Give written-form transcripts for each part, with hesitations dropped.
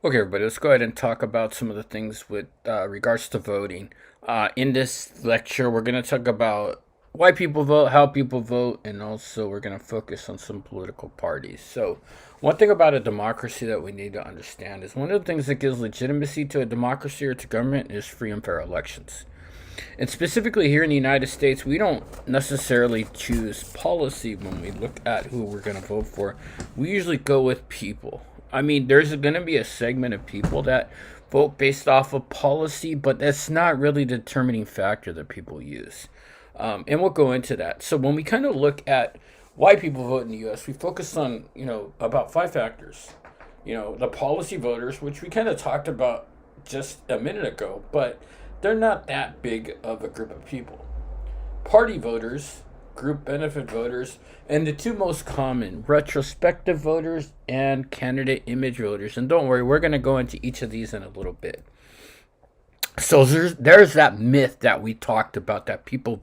Okay, everybody, let's go ahead and talk about some of the things with regards to voting. In this lecture, we're going to talk about why people vote, how people vote, and also we're going to focus on some political parties. So, one thing about a democracy that we need to understand is one of the things that gives legitimacy to a democracy or to government is free and fair elections. And specifically here in the United States, we don't necessarily choose policy when we look at who we're going to vote for. We usually go with people. I mean, there's going to be a segment of people that vote based off of policy, but that's not really the determining factor that people use. And we'll go into that. So when we kind of look at why people vote in the U.S., we focus on about five factors. The policy voters, which we kind of talked about just a minute ago, but they're not that big of a group of people. Party voters, group benefit voters, and the two most common, retrospective voters and candidate image voters. And don't worry, we're going to go into each of these in a little bit. So there's that myth that we talked about that people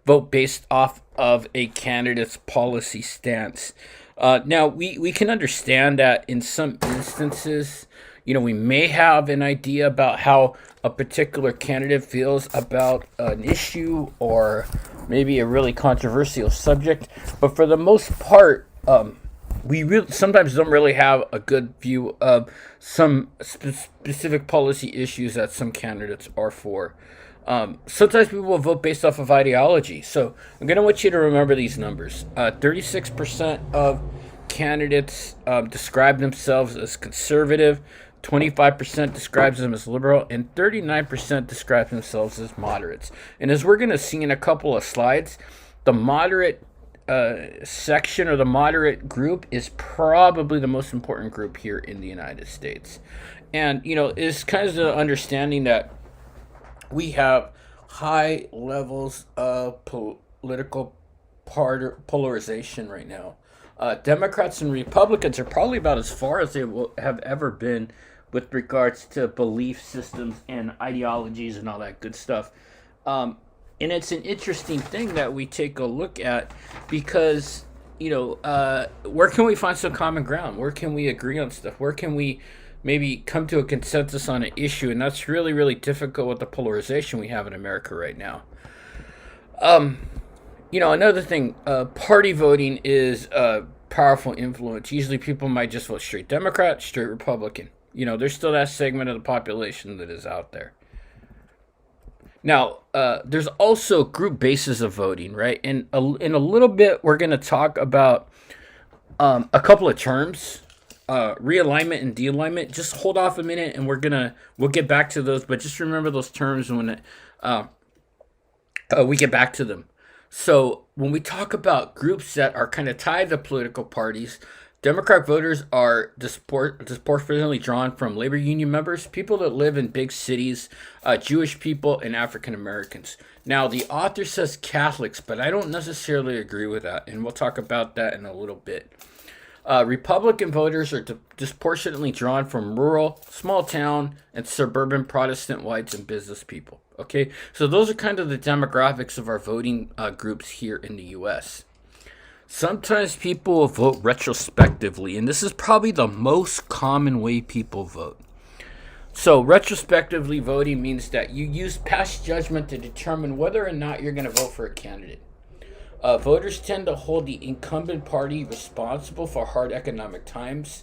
vote based off of a candidate's policy stance. Now, we can understand that in some instances, we may have an idea about how a particular candidate feels about an issue or maybe a really controversial subject, but for the most part, we really sometimes don't really have a good view of some specific policy issues that some candidates are for. Sometimes people will vote based off of ideology. So I'm going to want you to remember these numbers. 36% of candidates describe themselves as conservative, 25% describes them as liberal, and 39% describe themselves as moderates. And as we're going to see in a couple of slides, the moderate section or the moderate group is probably the most important group here in the United States. And, it's kind of the understanding that we have high levels of political polarization right now. Democrats and Republicans are probably about as far as they have ever been with regards to belief systems and ideologies and all that good stuff. And it's an interesting thing that we take a look at because, where can we find some common ground? Where can we agree on stuff? Where can we maybe come to a consensus on an issue? And that's really, really difficult with the polarization we have in America right now. Another thing, party voting is a powerful influence. Usually people might just vote straight Democrat, straight Republican. There's still that segment of the population that is out there. Now, there's also group basis of voting, right? And in a little bit, we're going to talk about a couple of terms, realignment and de-alignment. Just hold off a minute, and we'll get back to those. But just remember those terms when we get back to them. So when we talk about groups that are kind of tied to political parties, Democrat voters are disproportionately drawn from labor union members, people that live in big cities, Jewish people, and African Americans. Now, the author says Catholics, but I don't necessarily agree with that, and we'll talk about that in a little bit. Republican voters are disproportionately drawn from rural, small town, and suburban Protestant whites and business people. Okay, so those are kind of the demographics of our voting groups here in the U.S. Sometimes people will vote retrospectively, and this is probably the most common way people vote. So, retrospectively voting means that you use past judgment to determine whether or not you're going to vote for a candidate. Voters tend to hold the incumbent party responsible for hard economic times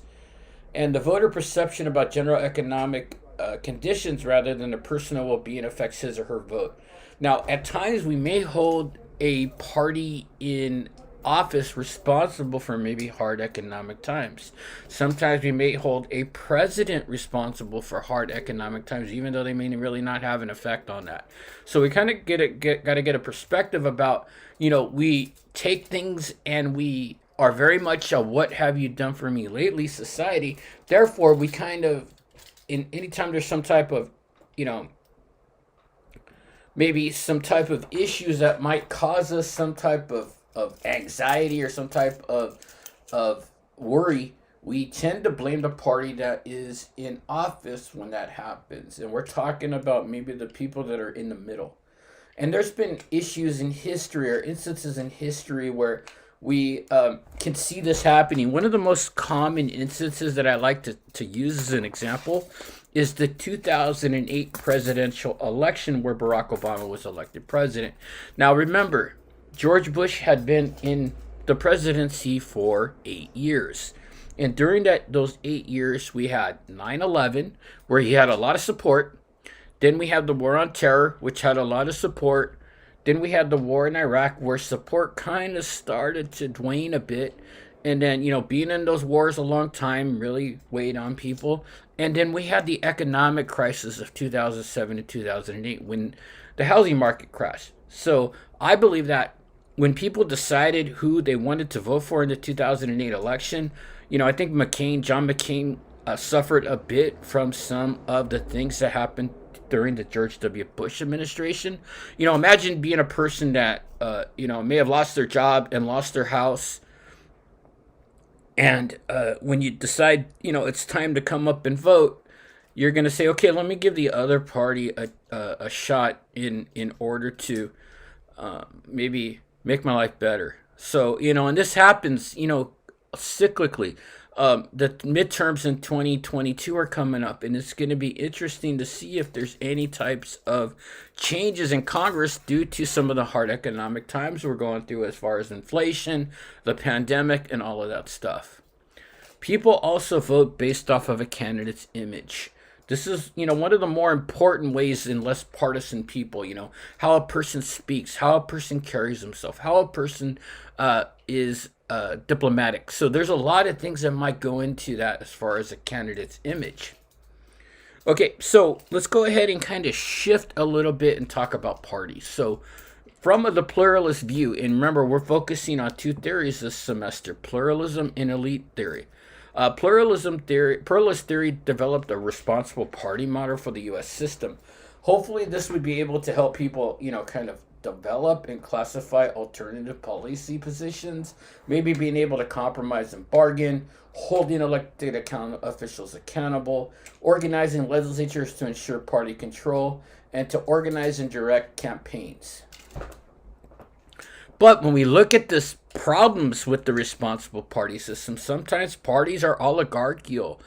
and the voter perception about general economic conditions rather than the personal well being affects his or her vote. Now, at times, we may hold a party in office responsible for maybe hard economic times. Sometimes we may hold a president responsible for hard economic times, even though they may really not have an effect on that. So we kind of got to get a perspective about, we take things and we are very much a what have you done for me lately society. Therefore, we kind of, in anytime there's some type of, maybe some type of issues that might cause us some type of anxiety or some type of worry, we tend to blame the party that is in office when that happens. And we're talking about maybe the people that are in the middle. And there's been issues in history or instances in history where we can see this happening. One of the most common instances that I like to use as an example is the 2008 presidential election where Barack Obama was elected president. Now, remember, George Bush had been in the presidency for 8 years. And during those 8 years, we had 9/11, where he had a lot of support. Then we had the War on Terror, which had a lot of support. Then we had the war in Iraq, where support kind of started to wane a bit. And then, being in those wars a long time really weighed on people. And then we had the economic crisis of 2007 to 2008 when the housing market crashed. So I believe that when people decided who they wanted to vote for in the 2008 election, I think John McCain, suffered a bit from some of the things that happened during the George W. Bush administration. Imagine being a person that, may have lost their job and lost their house. And when you decide, it's time to come up and vote, you're going to say, okay, let me give the other party a shot in order to maybe make my life better. So, and this happens, cyclically. The midterms in 2022 are coming up, and it's going to be interesting to see if there's any types of changes in Congress due to some of the hard economic times we're going through as far as inflation, the pandemic, and all of that stuff. People also vote based off of a candidate's image. This is, one of the more important ways in less partisan people, how a person speaks, how a person carries himself, how a person is diplomatic. So there's a lot of things that might go into that as far as a candidate's image. Okay, so let's go ahead and kind of shift a little bit and talk about parties. So from the pluralist view, and remember, we're focusing on two theories this semester, pluralism and elite theory. Pluralist theory developed a responsible party model for the U.S. system. Hopefully, this would be able to help people, kind of develop and classify alternative policy positions, maybe being able to compromise and bargain, holding elected officials accountable, organizing legislatures to ensure party control, and to organize and direct campaigns. But when we look at the problems with the responsible party system, sometimes parties are oligarchical.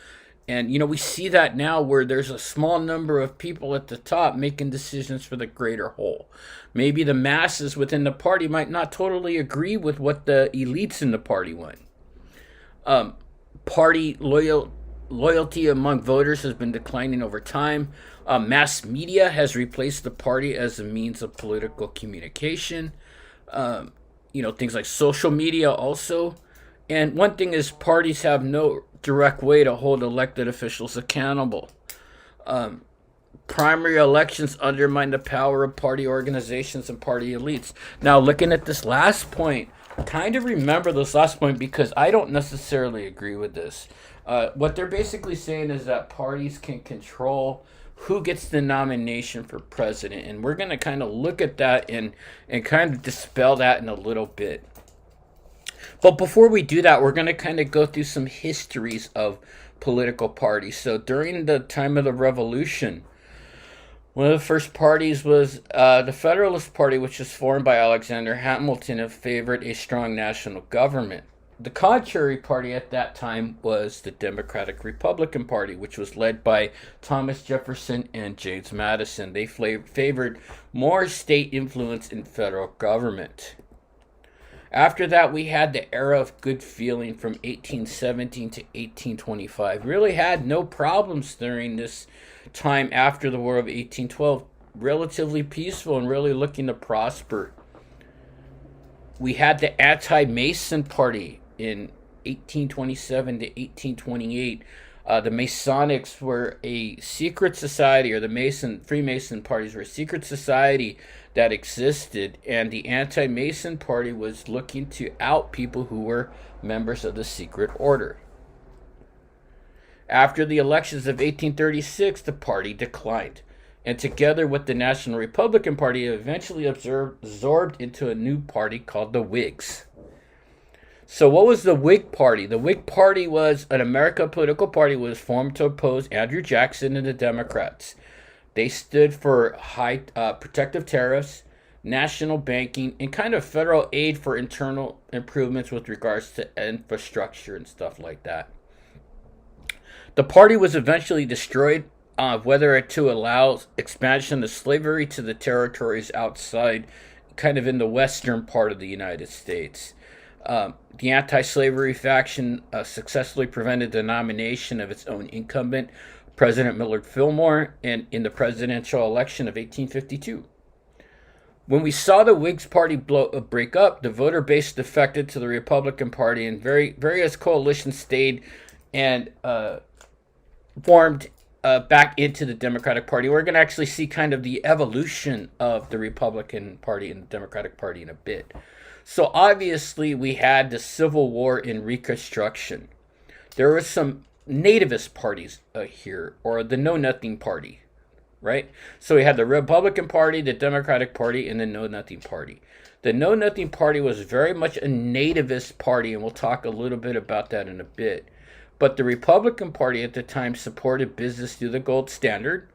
And, we see that now where there's a small number of people at the top making decisions for the greater whole. Maybe the masses within the party might not totally agree with what the elites in the party want. Party loyalty among voters has been declining over time. Mass media has replaced the party as a means of political communication. Things like social media also. And one thing is parties have no direct way to hold elected officials accountable. Primary elections undermine the power of party organizations and party elites. Now, looking at this last point, kind of remember this last point because I don't necessarily agree with this. What they're basically saying is that parties can control who gets the nomination for president. And we're going to kind of look at that and kind of dispel that in a little bit. But before we do that, we're going to kind of go through some histories of political parties. So during the time of the Revolution, one of the first parties was the Federalist Party, which was formed by Alexander Hamilton and favored a strong national government. The contrary party at that time was the Democratic Republican Party, which was led by Thomas Jefferson and James Madison. They favored more state influence in federal government. After that, we had the era of good feeling from 1817 to 1825. Really had no problems during this time after the War of 1812. Relatively peaceful and really looking to prosper. We had the Anti-Mason Party in 1827 to 1828. The Masonics were a secret society, or the Freemason parties were a secret society that existed, and the Anti-Mason Party was looking to out people who were members of the secret order. After the elections of 1836, the party declined, and together with the National Republican Party, it eventually absorbed into a new party called the Whigs. So what was the Whig Party? The Whig Party was an American political party that was formed to oppose Andrew Jackson and the Democrats. They stood for high protective tariffs. national banking, and kind of federal aid for internal improvements with regards to infrastructure and stuff like that. The party was eventually destroyed, whether to allow expansion of slavery to the territories outside, kind of in the western part of the United States. The anti slavery faction successfully prevented the nomination of its own incumbent, President Millard Fillmore, in the presidential election of 1852. When we saw the Whigs Party break up, the voter base defected to the Republican Party, and various coalitions stayed and formed back into the Democratic Party. We're going to actually see kind of the evolution of the Republican Party and the Democratic Party in a bit. So obviously we had the Civil War in Reconstruction. There were some nativist parties here, or the Know Nothing Party, right? So we had the Republican Party, the Democratic Party, and the Know Nothing Party. The Know Nothing Party was very much a nativist party, and we'll talk a little bit about that in a bit. But the Republican Party at the time supported business through the gold standard.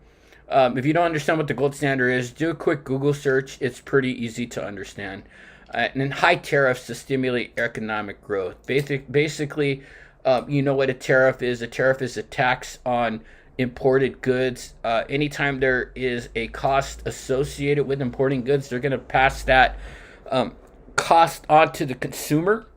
If you don't understand what the gold standard is, do a quick Google search. It's pretty easy to understand. And then high tariffs to stimulate economic growth. Basically, you know what a tariff is. A tariff is a tax on imported goods. Anytime there is a cost associated with importing goods, they're going to pass that cost on to the consumer.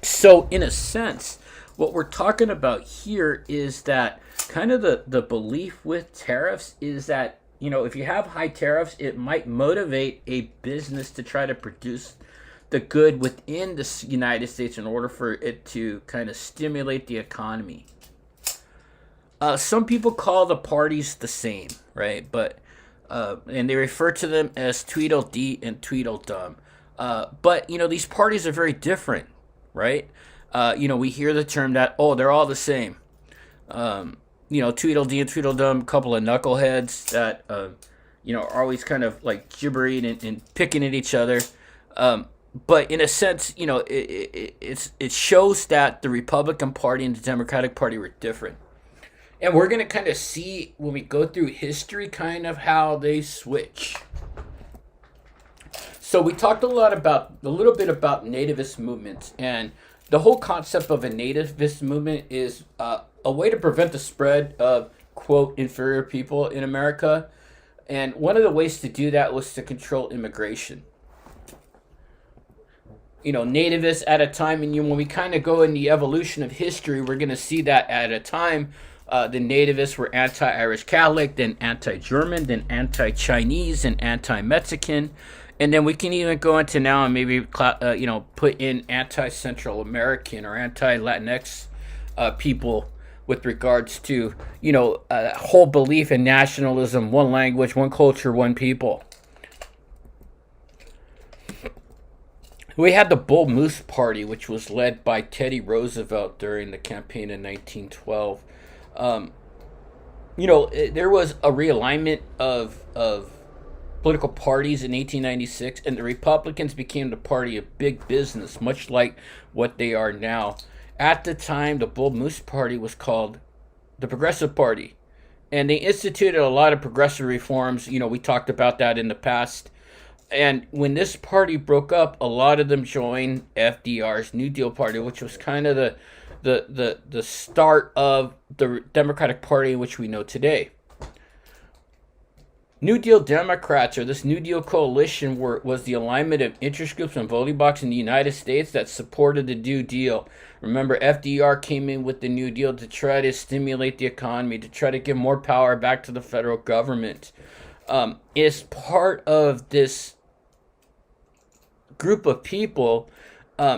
So in a sense, what we're talking about here is that kind of the belief with tariffs is that, you know, if you have high tariffs, it might motivate a business to try to produce the good within the United States in order for it to kind of stimulate the economy. Some people call the parties the same, right? But and they refer to them as Tweedledee and Tweedledum. But you know, these parties are very different, right? You know, we hear the term that, oh, they're all the same. You know, Tweedledee and Tweedledum, a couple of knuckleheads that, you know, are always kind of like gibbering and picking at each other. But in a sense, you know, it shows that the Republican Party and the Democratic Party were different. And we're going to kind of see when we go through history kind of how they switch. So we talked a little bit about nativist movements, and the whole concept of a nativist movement is a way to prevent the spread of, quote, inferior people in America. And one of the ways to do that was to control immigration. You know, nativists at a time, and when we kind of go in the evolution of history, we're going to see that at a time, the nativists were anti-Irish Catholic, then anti-German, then anti-Chinese, and anti-Mexican. And then we can even go into now and maybe, you know, put in anti-Central American or anti-Latinx people with regards to, you know, a whole belief in nationalism, one language, one culture, one people. We had the Bull Moose Party, which was led by Teddy Roosevelt during the campaign in 1912. You know, there was a realignment of political parties in 1896, and the Republicans became the party of big business, much like what they are now. At the time, the Bull Moose Party was called the Progressive Party, and they instituted a lot of progressive reforms. You know, we talked about that in the past. And when this party broke up, a lot of them joined FDR's New Deal Party, which was kind of the start of the Democratic Party, which we know today. New Deal Democrats, or this New Deal coalition, was the alignment of interest groups and voting blocks in the United States that supported the New Deal. Remember, FDR came in with the New Deal to try to stimulate the economy, to try to give more power back to the federal government. As part of this group of people,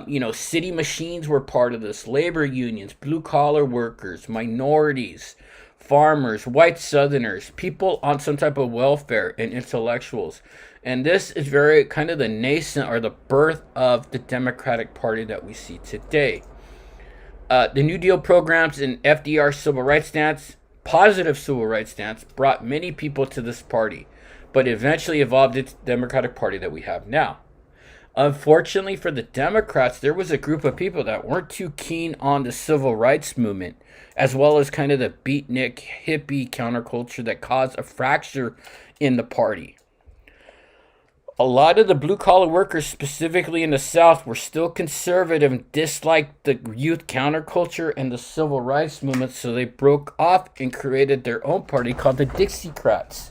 you know, city machines were part of this, labor unions, blue-collar workers, minorities, farmers, white Southerners, people on some type of welfare, and intellectuals. And this is very kind of the nascent or the birth of the Democratic Party that we see today. The New Deal programs and FDR's civil rights stance, positive civil rights stance, brought many people to this party, but eventually evolved into the Democratic Party that we have now. Unfortunately for the Democrats, there was a group of people that weren't too keen on the civil rights movement, as well as kind of the beatnik hippie counterculture that caused a fracture in the party. A lot of the blue collar workers, specifically in the South, were still conservative and disliked the youth counterculture and the civil rights movement, so they broke off and created their own party called the Dixiecrats.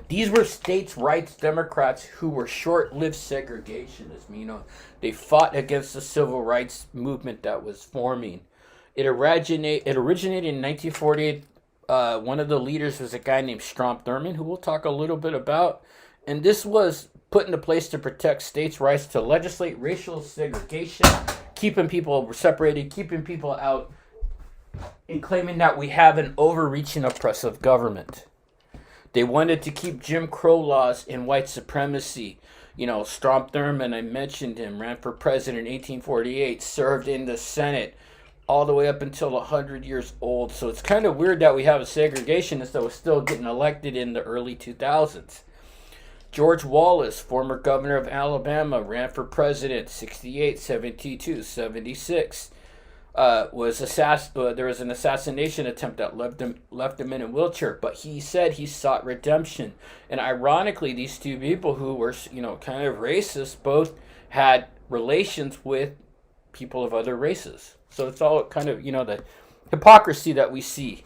These were states' rights Democrats who were short-lived segregationists. They fought against the civil rights movement that was forming. It originated in 1948. One of the leaders was a guy named Strom Thurmond, who we'll talk a little bit about. And this was put into place to protect states' rights to legislate racial segregation, keeping people separated, keeping people out, and claiming that we have an overreaching, oppressive government. They wanted to keep Jim Crow laws and white supremacy. Strom Thurmond, I mentioned him, ran for president in 1848, served in the Senate all the way up until 100 years old. So it's kind of weird that we have a segregationist that was still getting elected in the early 2000s. George Wallace, former governor of Alabama, ran for president 68, 72, 76. There was an assassination attempt that left him in a wheelchair, but he said he sought redemption. And ironically, these two people who were, kind of racist, both had relations with people of other races. So it's all kind of, the hypocrisy that we see.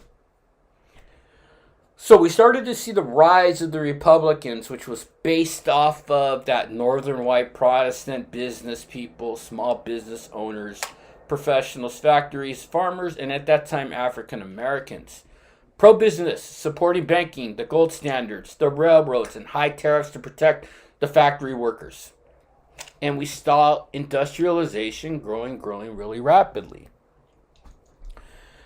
So we started to see the rise of the Republicans, which was based off of that northern white Protestant business people, small business owners, professionals, factories, farmers, and at that time, African Americans. Pro-business, supporting banking, the gold standards, the railroads, and high tariffs to protect the factory workers. And we saw industrialization growing really rapidly.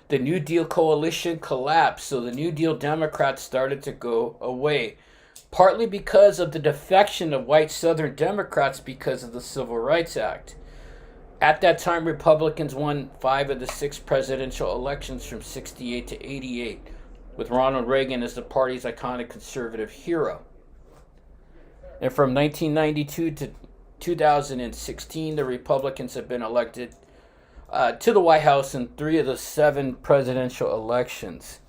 The New Deal coalition collapsed, so the New Deal Democrats started to go away, partly because of the defection of white Southern Democrats because of the Civil Rights Act. At that time, Republicans won 5 of the 6 presidential elections from 68 to 88, with Ronald Reagan as the party's iconic conservative hero. And from 1992 to 2016, the Republicans have been elected to the White House in 3 of the 7 presidential elections.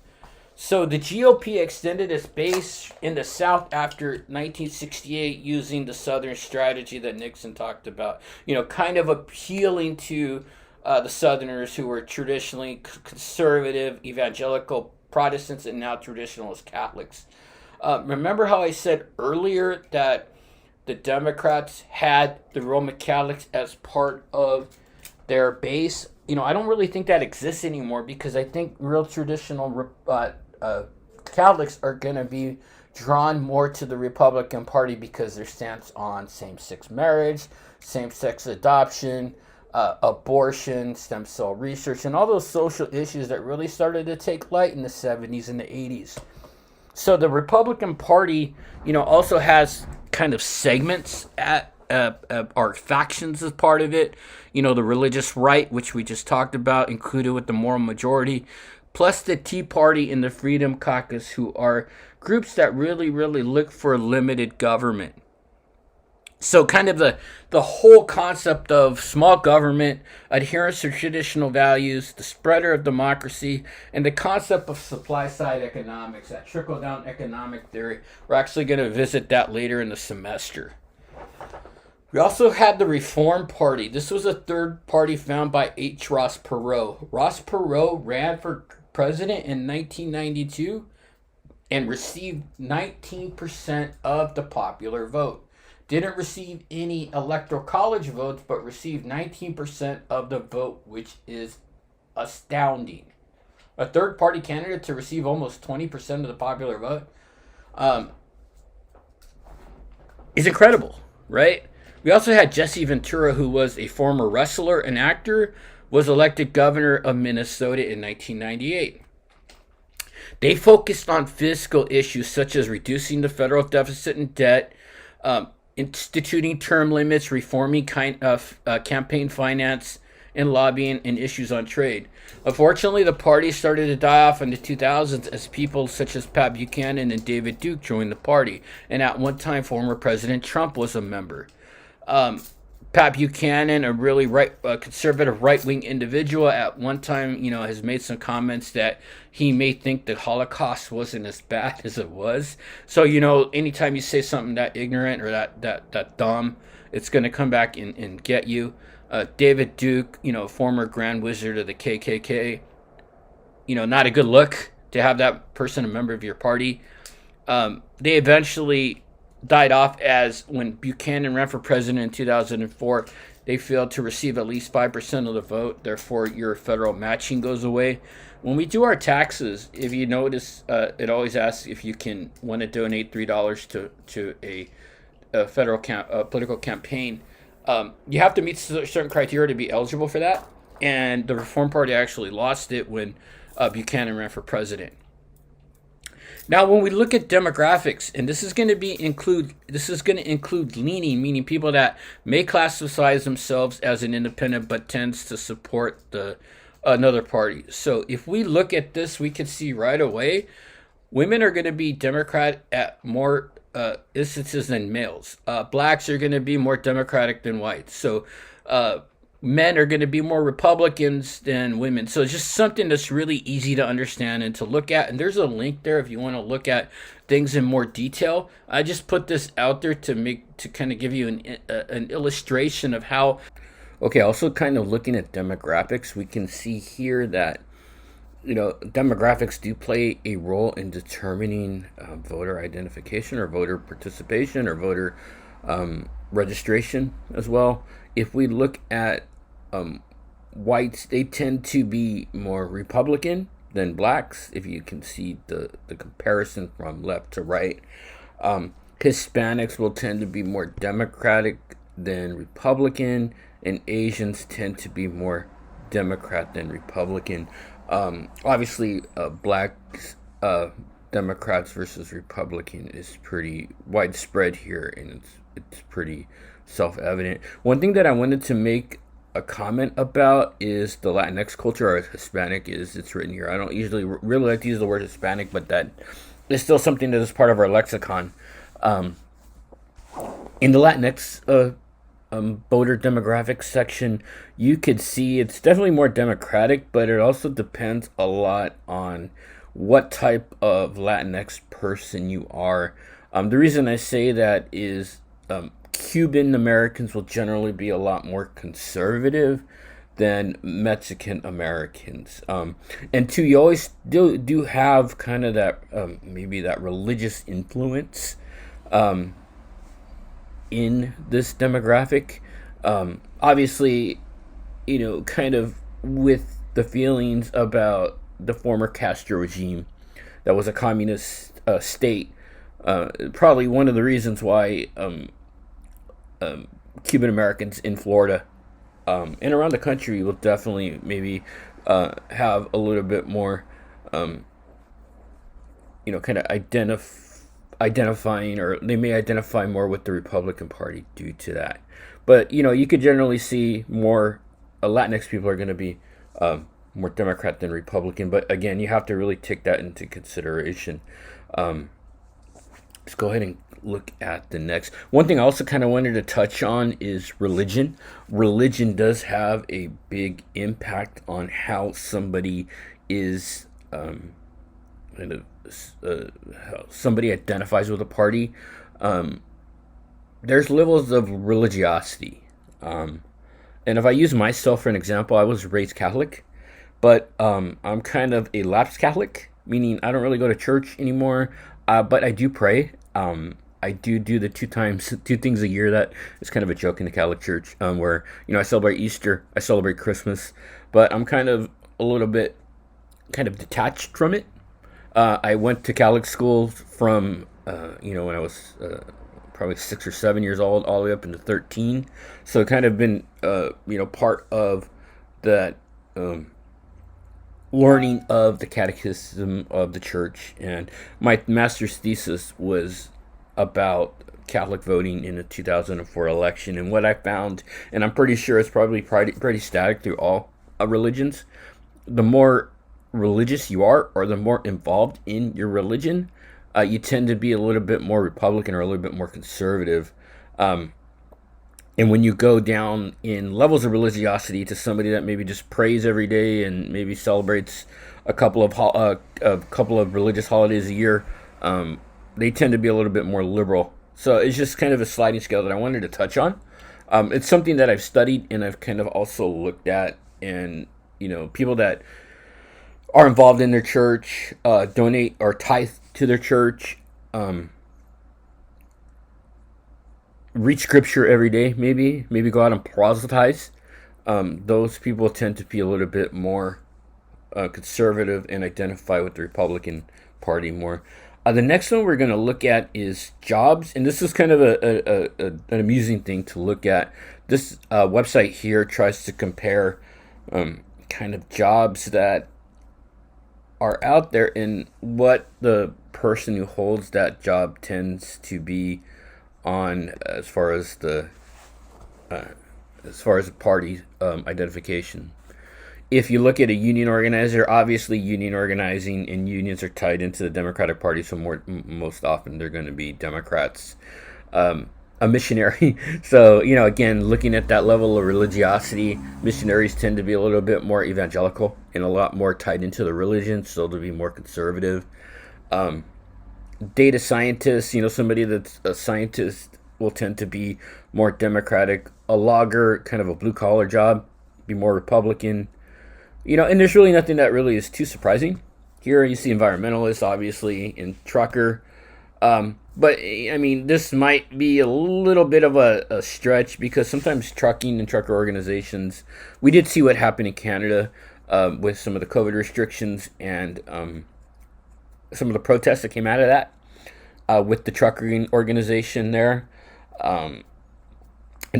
So the GOP extended its base in the South after 1968 using the Southern strategy that Nixon talked about. Kind of appealing to the Southerners who were traditionally conservative, evangelical Protestants, and now traditionalist Catholics. Remember how I said earlier that the Democrats had the Roman Catholics as part of their base? I don't really think that exists anymore, because I think real traditional Catholics are going to be drawn more to the Republican Party because their stance on same-sex marriage, same-sex adoption, abortion, stem cell research, and all those social issues that really started to take light in the 70s and the 80s. So the Republican Party, also has kind of segments or factions as part of it. The religious right, which we just talked about, included with the moral majority, plus the Tea Party and the Freedom Caucus, who are groups that really look for limited government. So kind of the whole concept of small government, adherence to traditional values, the spreader of democracy, and the concept of supply-side economics, that trickle-down economic theory. We're actually going to visit that later in the semester. We also had the Reform Party. This was a third party found by H. Ross Perot. Ross Perot ran for president in 1992 and received 19% of the popular vote. Didn't receive any electoral college votes, but received 19% of the vote, which is astounding. A third party candidate to receive almost 20% of the popular vote is incredible, right? We also had Jesse Ventura, who was a former wrestler and actor, was elected governor of Minnesota in 1998. They focused on fiscal issues such as reducing the federal deficit and debt, instituting term limits, reforming campaign finance and lobbying, and issues on trade. Unfortunately, the party started to die off in the 2000s as people such as Pat Buchanan and David Duke joined the party, and at one time, former President Trump was a member. Pat Buchanan, a really conservative right-wing individual, at one time, has made some comments that he may think the Holocaust wasn't as bad as it was. So, anytime you say something that ignorant or that dumb, it's going to come back and get you. David Duke, former Grand Wizard of the KKK, not a good look to have that person a member of your party. They eventually died off as when Buchanan ran for president in 2004, they failed to receive at least 5% of the vote. Therefore, your federal matching goes away. When we do our taxes, if you notice, it always asks if you want to donate $3 to a federal political campaign. You have to meet certain criteria to be eligible for that. And the Reform Party actually lost it when Buchanan ran for president. Now, when we look at demographics, and this is going to include leaning, meaning people that may classify themselves as an independent but tends to support another party. So, if we look at this, we can see right away, women are going to be Democrat at more instances than males. Blacks are going to be more Democratic than whites. So, men are going to be more Republicans than women. So it's just something that's really easy to understand and to look at. And there's a link there if you want to look at things in more detail. I just put this out there to kind of give you an illustration of how. Okay, also kind of looking at demographics, we can see here that demographics do play a role in determining voter identification or voter participation or voter registration as well. If we look at whites, they tend to be more Republican than blacks, if you can see the comparison from left to right. Hispanics will tend to be more Democratic than Republican, and Asians tend to be more Democrat than Republican. Obviously, blacks, Democrats versus Republican is pretty widespread here, and it's pretty self-evident. One thing that I wanted to make a comment about is the Latinx culture, or Hispanic it's written here. I don't usually really like to use the word Hispanic, but that is still something that is part of our lexicon. In the Latinx voter demographics section, you could see it's definitely more Democratic, but it also depends a lot on what type of Latinx person you are. The reason I say that is Cuban Americans will generally be a lot more conservative than Mexican Americans. And two, you always do have kind of that maybe that religious influence in this demographic. Obviously, kind of with the feelings about the former Castro regime that was a communist state, probably one of the reasons why Cuban Americans in Florida and around the country will definitely maybe have a little bit more, kind of identifying, or they may identify more with the Republican Party due to that. But, you could generally see more Latinx people are going to be more Democrat than Republican. But again, you have to really take that into consideration. Let's go ahead and look at the next. One thing I also kind of wanted to touch on is religion. Religion does have a big impact on how somebody is, how somebody identifies with a party. There's levels of religiosity. And if I use myself for an example, I was raised Catholic, but I'm kind of a lapsed Catholic, meaning I don't really go to church anymore, but I do pray. I do the two things a year. That is kind of a joke in the Catholic Church, where I celebrate Easter, I celebrate Christmas, but I'm kind of a little bit kind of detached from it. I went to Catholic school from when I was probably 6 or 7 years old, all the way up into 13. So kind of been part of that learning of the catechism of the church, and my master's thesis was about Catholic voting in the 2004 election. And what I found, and I'm pretty sure it's probably pretty static through all religions, the more religious you are, or the more involved in your religion, you tend to be a little bit more Republican or a little bit more conservative. And when you go down in levels of religiosity to somebody that maybe just prays every day and maybe celebrates a couple of religious holidays a year, um, they tend to be a little bit more liberal. So it's just kind of a sliding scale that I wanted to touch on. It's something that I've studied and I've kind of also looked at, and people that are involved in their church, donate or tithe to their church, um, read scripture every day, maybe go out and proselytize. Those people tend to be a little bit more conservative and identify with the Republican Party more. The next one we're going to look at is jobs, and this is kind of an amusing thing to look at. This website here tries to compare kind of jobs that are out there and what the person who holds that job tends to be on uh, as far as the party identification. If you look at a union organizer, obviously union organizing and unions are tied into the Democratic Party, so most often they're going to be Democrats. A missionary, so again, looking at that level of religiosity, missionaries tend to be a little bit more evangelical and a lot more tied into the religion, so they'll be more conservative. Data scientists, somebody that's a scientist will tend to be more Democratic. A logger, kind of a blue collar job, be more Republican. And there's really nothing that really is too surprising. Here you see environmentalists, obviously, and trucker. But, I mean, this might be a little bit of a stretch because sometimes trucking and trucker organizations, we did see what happened in Canada with some of the COVID restrictions and some of the protests that came out of that with the trucking organization there. And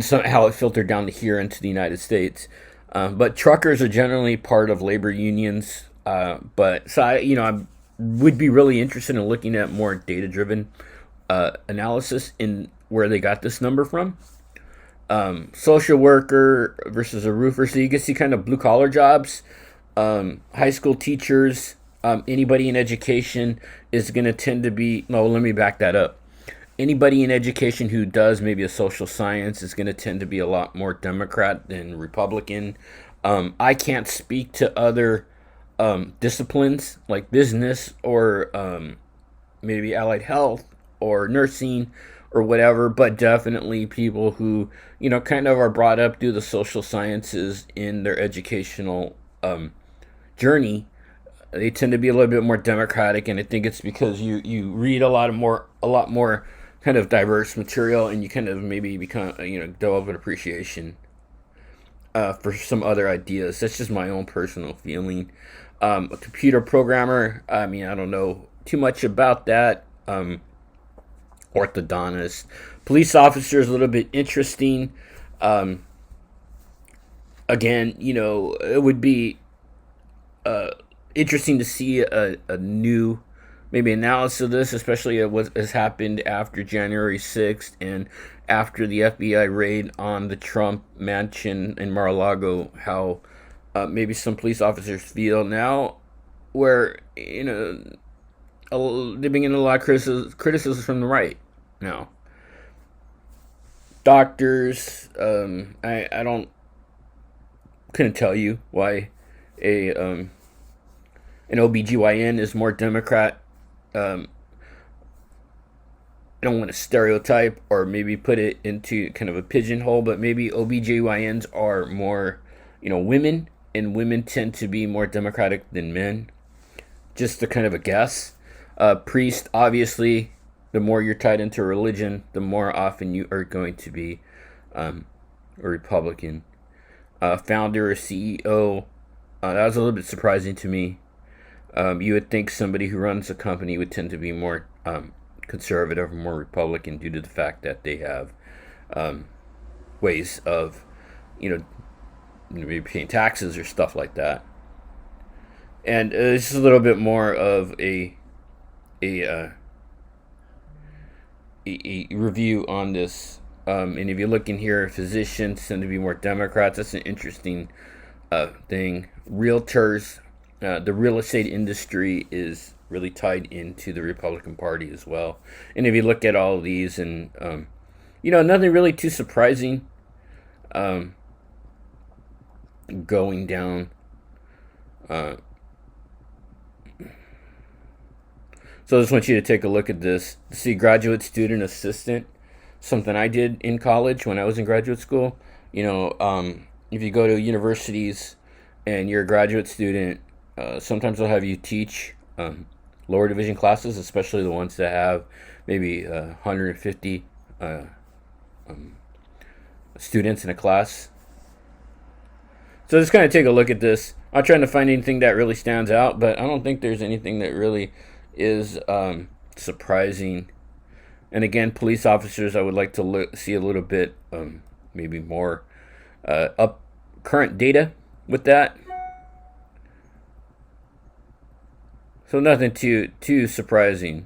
somehow it filtered down to here into the United States. But truckers are generally part of labor unions. I would be really interested in looking at more data-driven analysis in where they got this number from. Social worker versus a roofer. So you can see kind of blue-collar jobs. High school teachers, anybody in education is going to tend to be... No, let me back that up. Anybody in education who does maybe a social science is going to tend to be a lot more Democrat than Republican. I can't speak to other disciplines like business or maybe allied health or nursing or whatever, but definitely people who, kind of are brought up through the social sciences in their educational journey. They tend to be a little bit more Democratic, and I think it's because you read a lot more kind of diverse material, and you kind of maybe become develop an appreciation for some other ideas. That's just my own personal feeling. A computer programmer, I mean, I don't know too much about that. Orthodontist, police officer is a little bit interesting. Again, it would be interesting to see a new maybe analysis of this, especially at what has happened after January 6th and after the FBI raid on the Trump mansion in Mar-a-Lago, how maybe some police officers feel now where, they've been getting a lot of criticism from the right now. Doctors, I couldn't tell you why an OBGYN is more Democrat. I don't want to stereotype or maybe put it into kind of a pigeonhole, but maybe OBGYNs are more, women, and women tend to be more Democratic than men. Just a kind of a guess. Priest, obviously, the more you're tied into religion, the more often you are going to be a Republican. Founder or CEO, that was a little bit surprising to me. You would think somebody who runs a company would tend to be more conservative or more Republican due to the fact that they have ways of, maybe paying taxes or stuff like that. And it's just a little bit more of a review on this. And if you look in here, physicians tend to be more Democrats. That's an interesting thing. Realtors, the real estate industry is really tied into the Republican Party as well. And if you look at all of these, and nothing really too surprising. going down. So I just want you to take a look at this. See, graduate student assistant, something I did in college when I was in graduate school. If you go to universities and you're a graduate student, sometimes they'll have you teach lower division classes, especially the ones that have maybe 150 students in a class. So just kind of take a look at this. I'm trying to find anything that really stands out, but I don't think there's anything that really is surprising. And again, police officers, I would like to see a little bit, maybe more up current data with that. So nothing too surprising.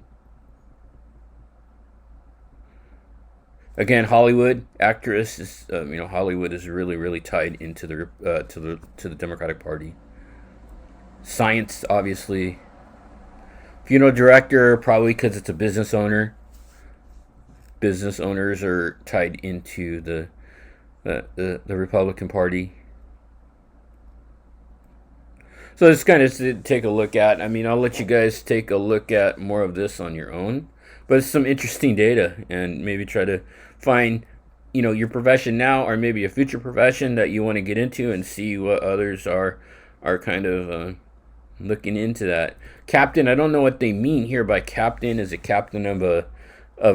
Again, Hollywood actress is, Hollywood is really tied into the to the Democratic Party. Science, obviously. Funeral director, probably because it's a business owner. Business owners are tied into the Republican Party. So it's kind of to take a look at. I mean, I'll let you guys take a look at more of this on your own. But it's some interesting data, and maybe try to find, your profession now, or maybe a future profession that you want to get into, and see what others are kind of looking into that. Captain, I don't know what they mean here by captain. Is it captain of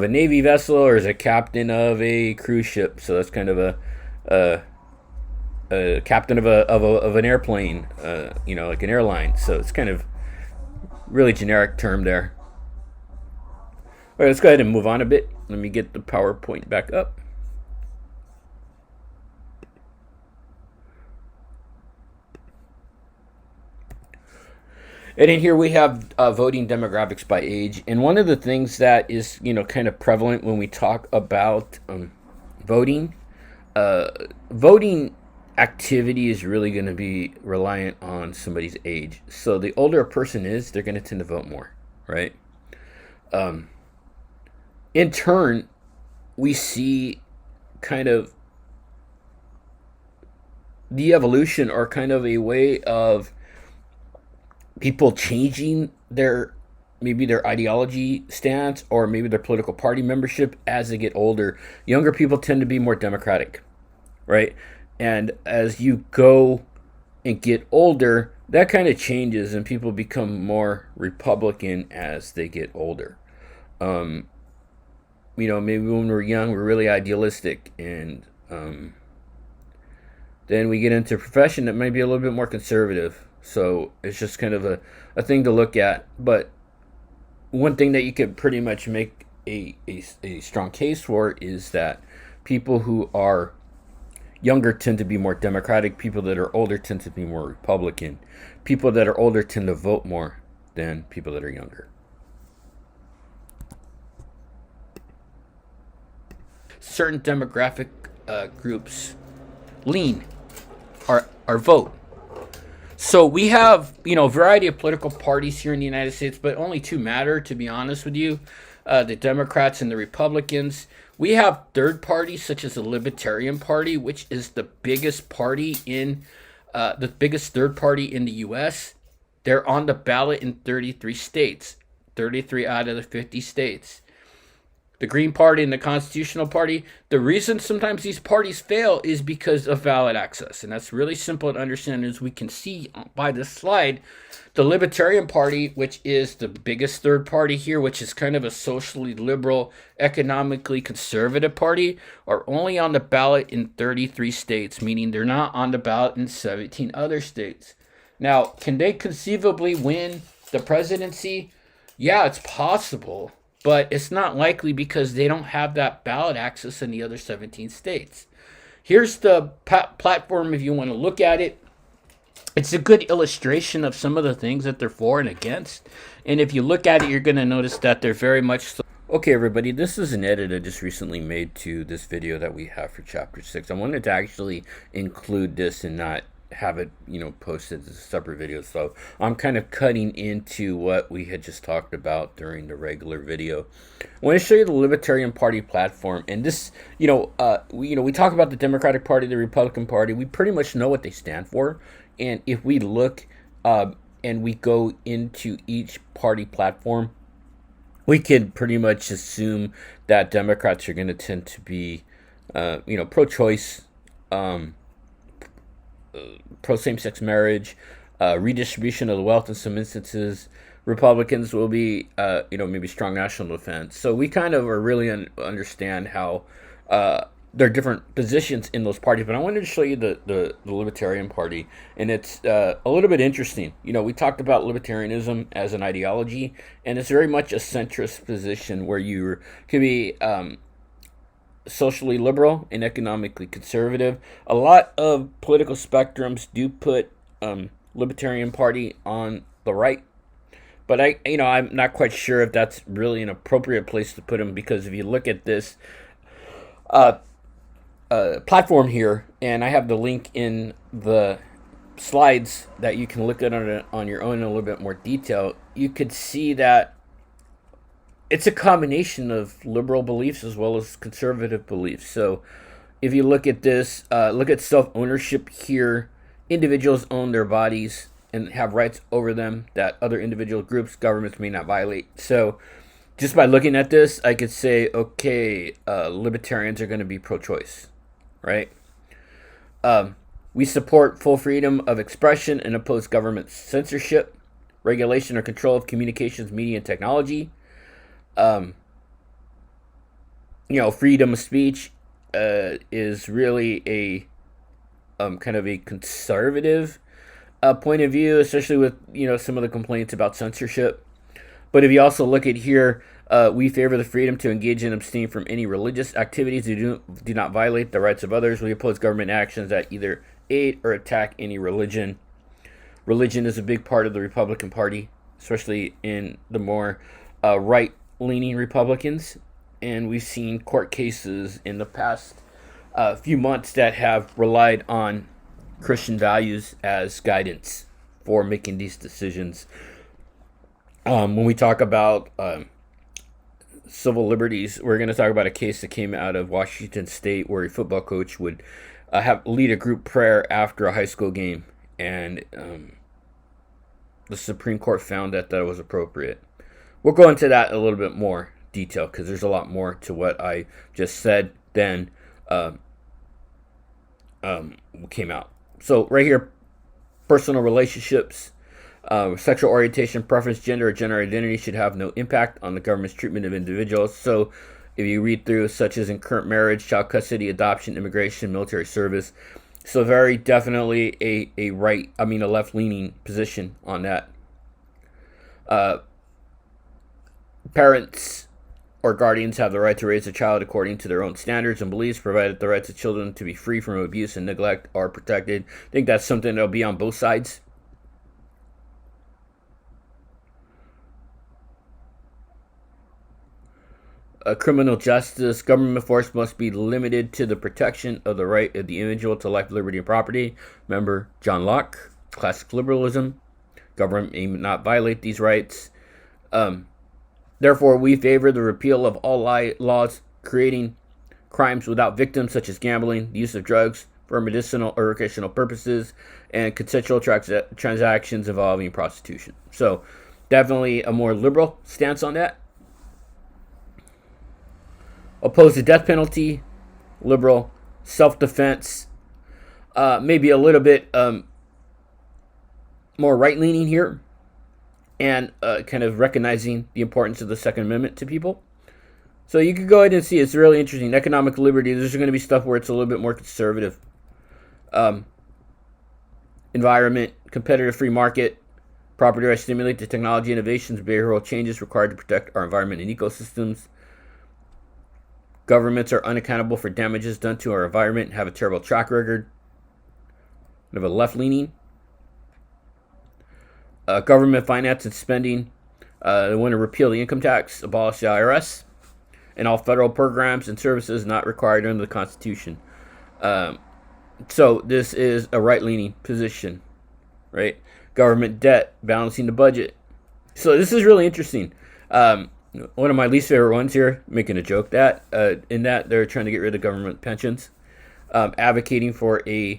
a Navy vessel, or is it captain of a cruise ship? So that's kind of a captain of an airplane, like an airline. So it's kind of really generic term there. All right, let's go ahead and move on a bit. Let me get the PowerPoint back up. And in here we have voting demographics by age. And one of the things that is, kind of prevalent when we talk about voting, voting activity is really going to be reliant on somebody's age. So the older a person is, they're going to tend to vote more, right? In turn, we see kind of the evolution, or kind of a way of people changing maybe their ideology stance, or maybe their political party membership as they get older. Younger people tend to be more democratic, right? And as you go and get older, that kind of changes, and people become more Republican as they get older. Maybe when we're young, we're really idealistic, and then we get into a profession that might be a little bit more conservative. So it's just kind of a thing to look at. But one thing that you could pretty much make a strong case for is that people who are younger tend to be more Democratic. People that are older tend to be more Republican. People that are older tend to vote more than people that are younger. Certain demographic groups lean our vote. So we have, a variety of political parties here in the United States, but only two matter, to be honest with you, the Democrats and the Republicans. We have third parties such as the Libertarian Party, which is the biggest party the biggest third party in the U.S. They're on the ballot in 33 states, 33 out of the 50 states. The Green Party and the Constitutional Party, the reason sometimes these parties fail is because of ballot access. And that's really simple to understand, as we can see by this slide. The Libertarian Party, which is the biggest third party here, which is kind of a socially liberal, economically conservative party, are only on the ballot in 33 states, meaning they're not on the ballot in 17 other states. Now, can they conceivably win the presidency? Yeah, it's possible. But it's not likely because they don't have that ballot access in the other 17 states. Here's the platform if you want to look at it. It's a good illustration of some of the things that they're for and against. And if you look at it, you're going to notice that they're very much... Okay, everybody, this is an edit I just recently made to this video that we have for Chapter 6. I wanted to actually include this and not have it, posted as a separate video. So I'm kind of cutting into what we had just talked about during the regular video. I want to show you the Libertarian Party platform, and this, we talk about the Democratic Party, the Republican Party. We pretty much know what they stand for, and if we look and we go into each party platform, we can pretty much assume that Democrats are going to tend to be, pro-choice, pro same-sex marriage, redistribution of the wealth in some instances. Republicans will be, maybe strong national defense. So we kind of are really understand how there are different positions in those parties. But I wanted to show you the Libertarian Party, and it's a little bit interesting. We talked about libertarianism as an ideology, and it's very much a centrist position where you can be socially liberal and economically conservative. A lot of political spectrums do put Libertarian Party on the right, but I'm not quite sure if that's really an appropriate place to put them, because if you look at this platform here, and I have the link in the slides that you can look at on your own in a little bit more detail, you could see that it's a combination of liberal beliefs as well as conservative beliefs. So if you look at this, look at self-ownership here. Individuals own their bodies and have rights over them that other individual groups, governments may not violate. So just by looking at this, I could say, okay, libertarians are going to be pro-choice, right? We support full freedom of expression and oppose government censorship, regulation or control of communications, media, and technology. Freedom of speech is really a kind of a conservative point of view, especially with some of the complaints about censorship. But if you also look at here, we favor the freedom to engage and abstain from any religious activities that do not violate the rights of others. We oppose government actions that either aid or attack any religion. Religion is a big part of the Republican Party, especially in the more right-leaning Republicans. And we've seen court cases in the past few months that have relied on Christian values as guidance for making these decisions. When we talk about civil liberties, we're going to talk about a case that came out of Washington State where a football coach would lead a group prayer after a high school game, and the Supreme Court found that was appropriate. We'll go into that in a little bit more detail because there's a lot more to what I just said than came out. So right here, personal relationships, sexual orientation, preference, gender, or gender identity should have no impact on the government's treatment of individuals. So if you read through, such as in current marriage, child custody, adoption, immigration, military service. So very definitely a left-leaning position on that. Parents or guardians have the right to raise a child according to their own standards and beliefs, provided the rights of children to be free from abuse and neglect are protected. I think that's something that'll be on both sides. Criminal justice, government force must be limited to the protection of the right of the individual to life, liberty, and property. Remember John Locke, classic liberalism. Government may not violate these rights. Therefore, we favor the repeal of all laws creating crimes without victims, such as gambling, the use of drugs for medicinal or recreational purposes, and consensual transactions involving prostitution. So, definitely a more liberal stance on that. Oppose the death penalty, liberal. Self-defense, maybe a little bit more right-leaning here, and kind of recognizing the importance of the Second Amendment to people. So you can go ahead and see it's really interesting. Economic liberty, there's going to be stuff where it's a little bit more conservative. Environment, competitive free market, property rights stimulate the technology innovations, behavioral changes required to protect our environment and ecosystems. Governments are unaccountable for damages done to our environment and have a terrible track record. We have a left-leaning. Government finance and spending. They want to repeal the income tax, abolish the IRS, and all federal programs and services not required under the Constitution. So this is a right-leaning position, right? Government debt, balancing the budget. So this is really interesting. Um, One of my least favorite ones here, making a joke that in that they're trying to get rid of government pensions, advocating for an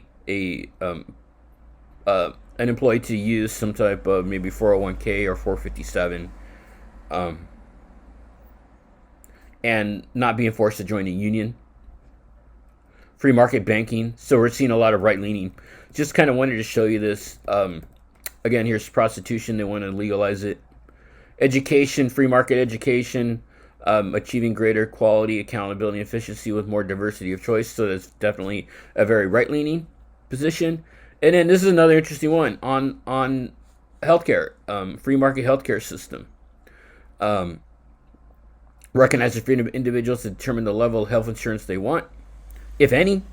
employee to use some type of maybe 401k or 457, um, and not being forced to join a union. Free market banking. So we're seeing a lot of right leaning. Just kind of wanted to show you this. Again, here's prostitution. They want to legalize it. Education, free market education, achieving greater quality, accountability, and efficiency with more diversity of choice. So that's definitely a very right leaning position. And then this is another interesting one on healthcare, free market healthcare system. Um, Recognize the freedom of individuals to determine the level of health insurance they want, if any.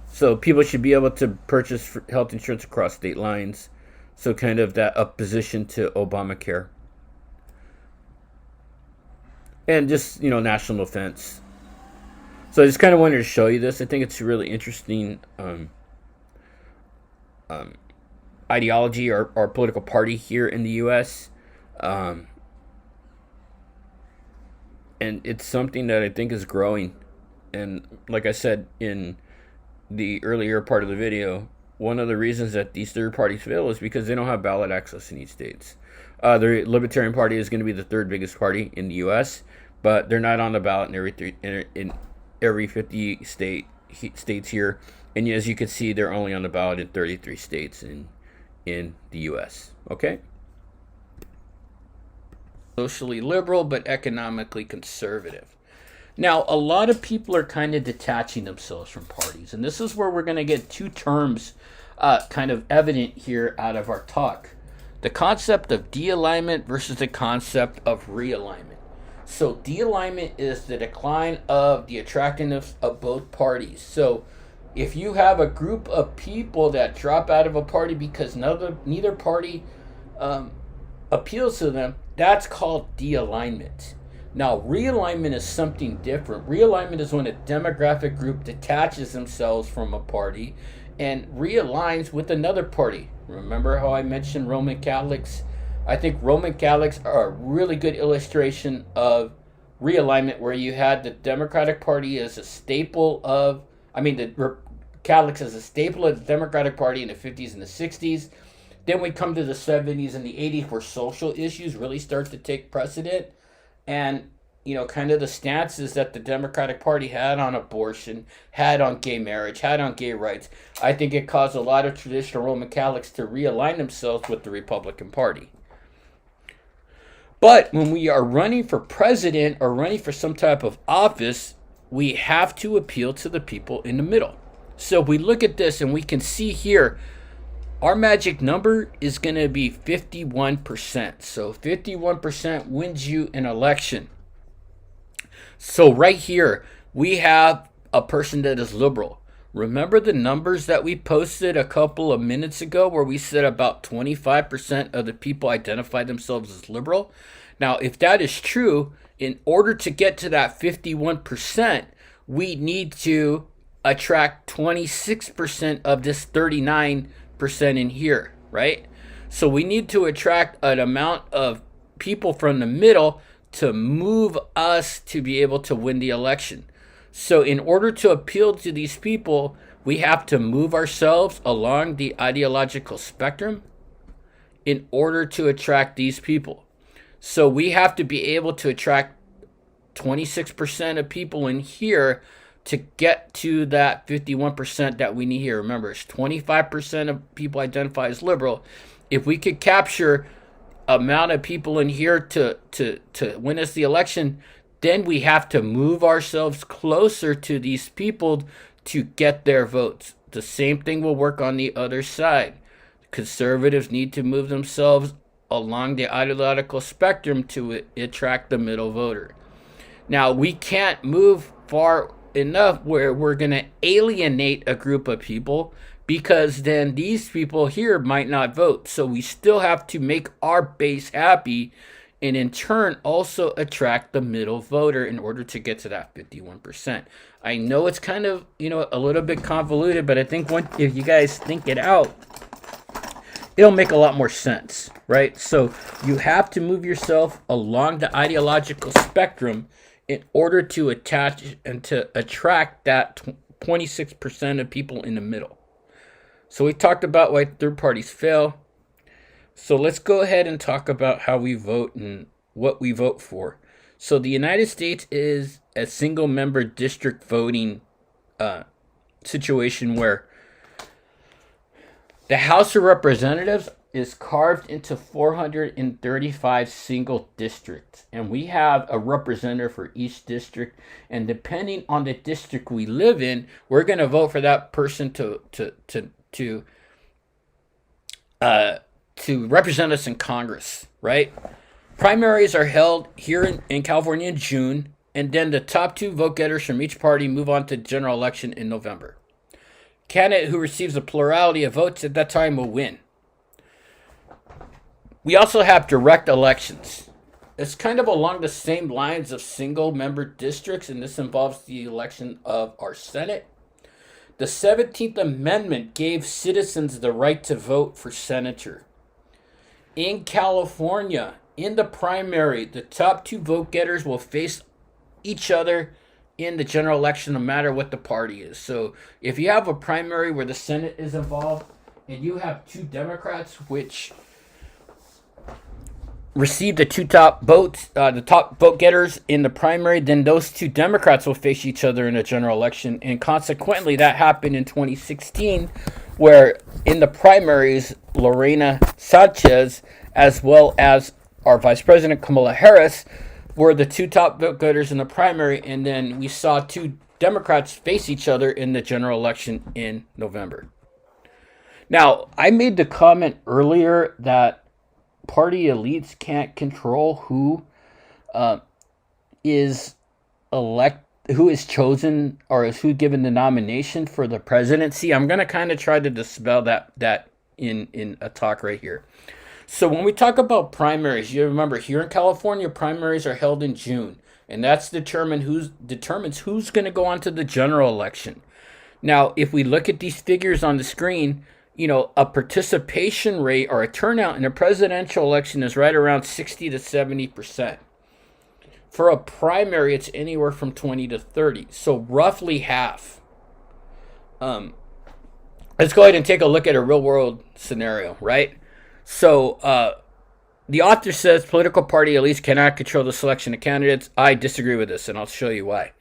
So people should be able to purchase health insurance across state lines. So kind of that opposition to Obamacare. And just, national defense. So I just kind of wanted to show you this. I think it's a really interesting um, ideology or political party here in the U.S. Um, and it's something that I think is growing. And like I said in the earlier part of the video, one of the reasons that these third parties fail is because they don't have ballot access in these states. The Libertarian Party is going to be the third biggest party in the U.S., but they're not on the ballot in every 50 states here. And as you can see, they're only on the ballot in 33 states in the U.S. Okay? Socially liberal, but economically conservative. Now, a lot of people are kind of detaching themselves from parties, and this is where we're going to get two terms kind of evident here out of our talk. The concept of de-alignment versus the concept of realignment. So de-alignment is the decline of the attractiveness of both parties. So if you have a group of people that drop out of a party because neither party appeals to them, that's called de-alignment. Now, realignment is something different. Realignment is when a demographic group detaches themselves from a party and realigns with another party. Remember how I mentioned Roman Catholics? I think Roman Catholics are a really good illustration of realignment, where you had the Democratic Party as a staple of, the Catholics as a staple of the Democratic Party in the 50s and the 60s. Then we come to the 70s and the 80s, where social issues really start to take precedent. And, kind of the stances that the Democratic Party had on abortion, had on gay marriage, had on gay rights, I think it caused a lot of traditional Roman Catholics to realign themselves with the Republican Party. But when we are running for president or running for some type of office, we have to appeal to the people in the middle. So we look at this and we can see here, our magic number is going to be 51%. So 51% wins you an election. So right here, we have a person that is liberal. Remember the numbers that we posted a couple of minutes ago where we said about 25% of the people identify themselves as liberal? Now, if that is true, in order to get to that 51%, we need to attract 26% of this 39% in here, right? So we need to attract an amount of people from the middle to move us to be able to win the election. So in order to appeal to these people, we have to move ourselves along the ideological spectrum in order to attract these people. So we have to be able to attract 26% of people in here to get to that 51% that we need here. Remember, it's 25% of people identify as liberal. If we could capture amount of people in here to win us the election, then we have to move ourselves closer to these people to get their votes. The same thing will work on the other side. Conservatives need to move themselves along the ideological spectrum to attract the middle voter. Now, we can't move far enough where we're going to alienate a group of people, because then these people here might not vote. So we still have to make our base happy and in turn also attract the middle voter in order to get to that 51%. I know it's kind of, a little bit convoluted, but I think if you guys think it out, it'll make a lot more sense, right? So you have to move yourself along the ideological spectrum in order to attach and to attract that 26% of people in the middle. So we talked about why third parties fail. So let's go ahead and talk about how we vote and what we vote for. So the United States is a single member district voting situation where the House of Representatives is carved into 435 single districts, and we have a representative for each district. And depending on the district we live in, we're going to vote for that person to represent us in Congress, right? Primaries are held here in California in June, and then the top two vote getters from each party move on to general election in November. Candidate who receives a plurality of votes at that time will win. We also have direct elections. It's kind of along the same lines of single member districts, and this involves the election of our Senate. The 17th Amendment gave citizens the right to vote for senator. In California, in the primary, the top two vote getters will face each other in the general election no matter what the party is. So if you have a primary where the Senate is involved and you have two Democrats which receive the two top votes, the top vote getters in the primary, then those two Democrats will face each other in a general election. And consequently, that happened in 2016, where in the primaries, Lorena Sanchez, as well as our Vice President Kamala Harris, were the two top vote getters in the primary, and then we saw two Democrats face each other in the general election in November. Now, I made the comment earlier that party elites can't control who is chosen or is who given the nomination for the presidency. I'm going to kind of try to dispel that in a talk right here. So when we talk about primaries, you remember here in California, primaries are held in June, and that's determines who's going to go on to the general election. Now, if we look at these figures on the screen, a participation rate or a turnout in a presidential election is right around 60 to 70%. For a primary, it's anywhere from 20 to 30, so roughly half. Let's go ahead and take a look at a real-world scenario, right? So the author says political party elites cannot control the selection of candidates. I disagree with this, and I'll show you why.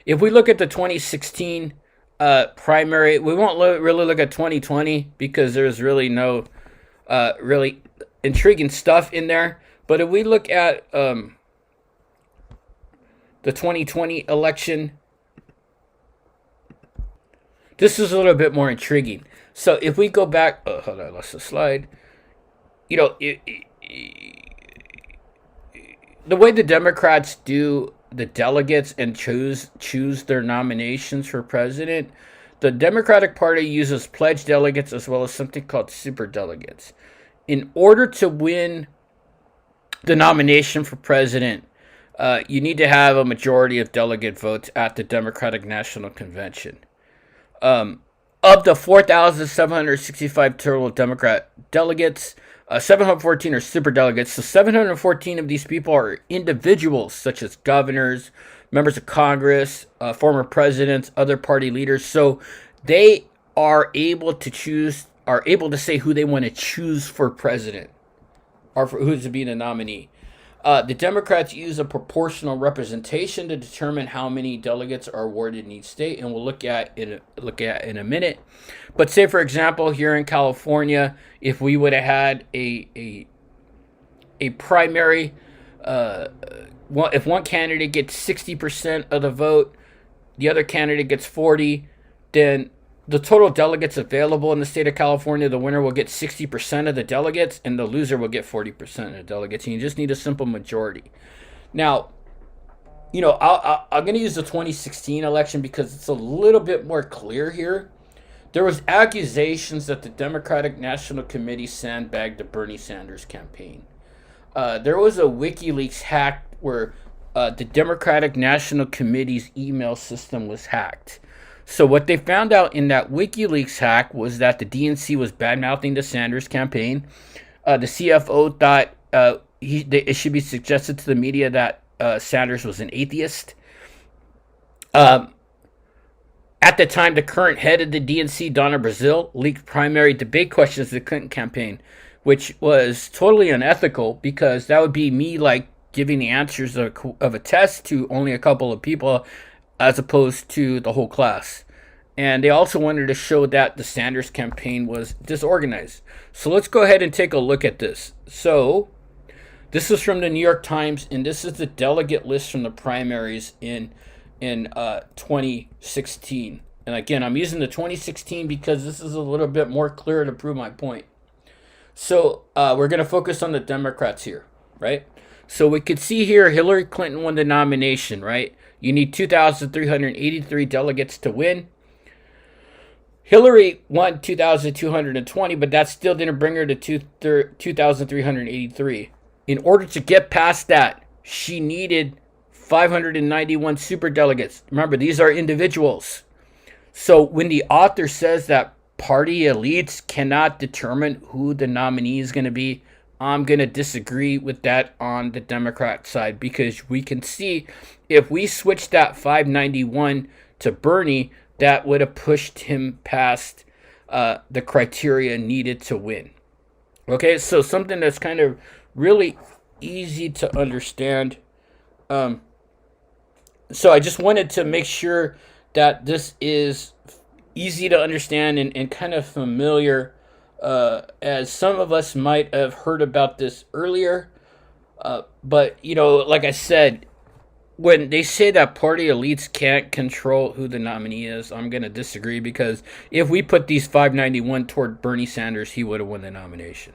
If we look at the 2016 primary, we won't really look at 2020 because there's really no really intriguing stuff in there. But if we look at the 2020 election, this is a little bit more intriguing. So if we go back, hold on, I lost the slide. The way the Democrats do the delegates and choose their nominations for president, the Democratic Party uses pledged delegates as well as something called super delegates. In order to win the nomination for president, you need to have a majority of delegate votes at the Democratic National Convention. Of the 4,765 total Democrat delegates, 714 are super delegates. So 714 of these people are individuals such as governors, members of Congress, former presidents, other party leaders. So they are able to say who they want to choose for president or for who's to be the nominee. The Democrats use a proportional representation to determine how many delegates are awarded in each state, and we'll look at in a minute. But say, for example, here in California, if we would have had a primary, if one candidate gets 60% of the vote, the other candidate gets 40%, then the total delegates available in the state of California, the winner will get 60% of the delegates, and the loser will get 40% of the delegates. And you just need a simple majority. Now, I'm going to use the 2016 election because it's a little bit more clear here. There was accusations that the Democratic National Committee sandbagged the Bernie Sanders campaign. There was a WikiLeaks hack where the Democratic National Committee's email system was hacked. So what they found out in that WikiLeaks hack was that the DNC was bad-mouthing the Sanders campaign. The CFO thought it should be suggested to the media that Sanders was an atheist. Um, at the time, the current head of the DNC, Donna Brazile, leaked primary debate questions to the Clinton campaign, which was totally unethical because that would be me like giving the answers of a test to only a couple of people as opposed to the whole class. And they also wanted to show that the Sanders campaign was disorganized. So let's go ahead and take a look at this. So this is from the New York Times, and this is the delegate list from the primaries in 2016. And again, I'm using the 2016 because this is a little bit more clear to prove my point. So we're going to focus on the Democrats here, right? So we could see here Hillary Clinton won the nomination, right? You need 2,383 delegates to win. Hillary won 2,220, but that still didn't bring her to 2,383. In order to get past that, she needed 591 superdelegates. Remember, these are individuals. So when the author says that party elites cannot determine who the nominee is going to be, I'm going to disagree with that on the Democrat side, because we can see if we switch that 591 to Bernie, that would have pushed him past the criteria needed to win. Okay, so something that's kind of really easy to understand. So I just wanted to make sure that this is easy to understand and kind of familiar, as some of us might have heard about this earlier. But, you know, like I said, when they say that party elites can't control who the nominee is, I'm going to disagree, because if we put these 591 toward Bernie Sanders, he would have won the nomination.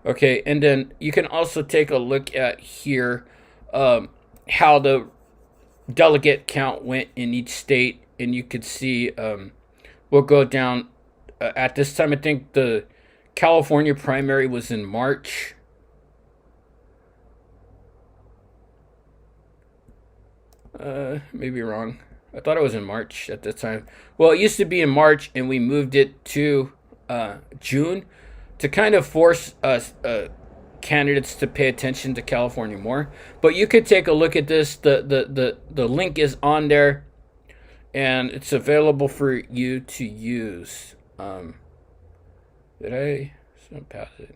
Okay, and then you can also take a look at here how the delegate count went in each state, and you could see we'll go down at this time. I think the California primary was in March. Maybe wrong. I thought it was in March at the time. Well, it used to be in March, and we moved it to June to kind of force us candidates to pay attention to California more. But you could take a look at this. The link is on there, and it's available for you to use. Did I pass it?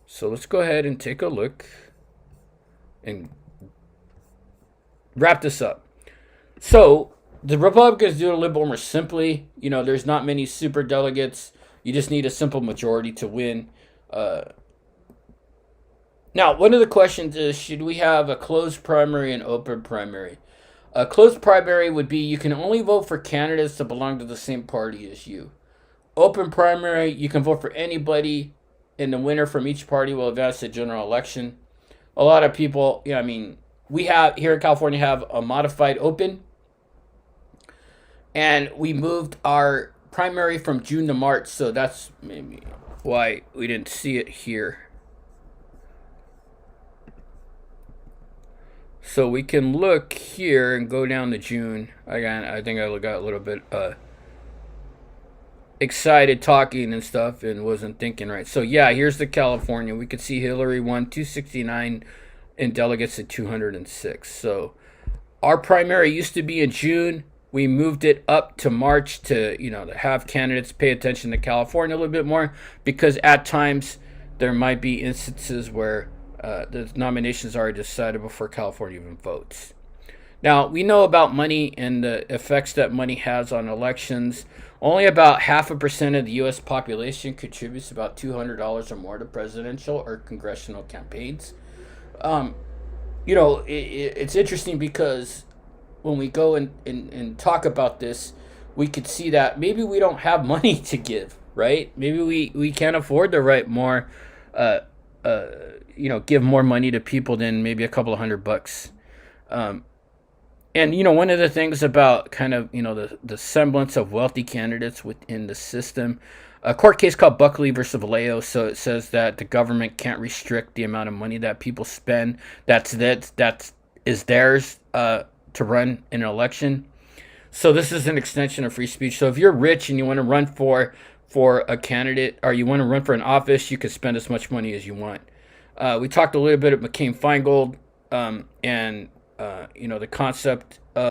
So let's go ahead and take a look and wrap this up. So the Republicans do it a little bit more simply. You know, there's not many super delegates. You just need a simple majority to win. Now, one of the questions is, should we have a closed primary and open primary? A closed primary would be you can only vote for candidates that belong to the same party as you. Open primary, you can vote for anybody, and the winner from each party will advance to general election. A lot of people, I mean, we have here in California have a modified open, and we moved our primary from June to March, so that's maybe why we didn't see it here. So we can look here and go down to June. Again, I think I got a little bit excited talking and stuff and wasn't thinking right. So yeah, here's the California. We could see Hillary won 269 and delegates at 206. So our primary used to be in June. We moved it up to March to, to have candidates pay attention to California a little bit more, because at times there might be instances where the nominations are decided before California even votes. Now, we know about money and the effects that money has on elections. Only about 0.5% of the U.S. population contributes about $200 or more to presidential or congressional campaigns. It's interesting because when we go and talk about this, we could see that maybe we don't have money to give, right? Maybe we can't afford to write more, give more money to people than maybe a couple of $100. And, one of the things about kind of, the semblance of wealthy candidates within the system, a court case called Buckley versus Vallejo. So it says that the government can't restrict the amount of money that people spend. That is theirs to run an election. So this is an extension of free speech. So if you're rich and you want to run for a candidate, or you want to run for an office, you can spend as much money as you want. We talked a little bit of McCain-Feingold, and the concept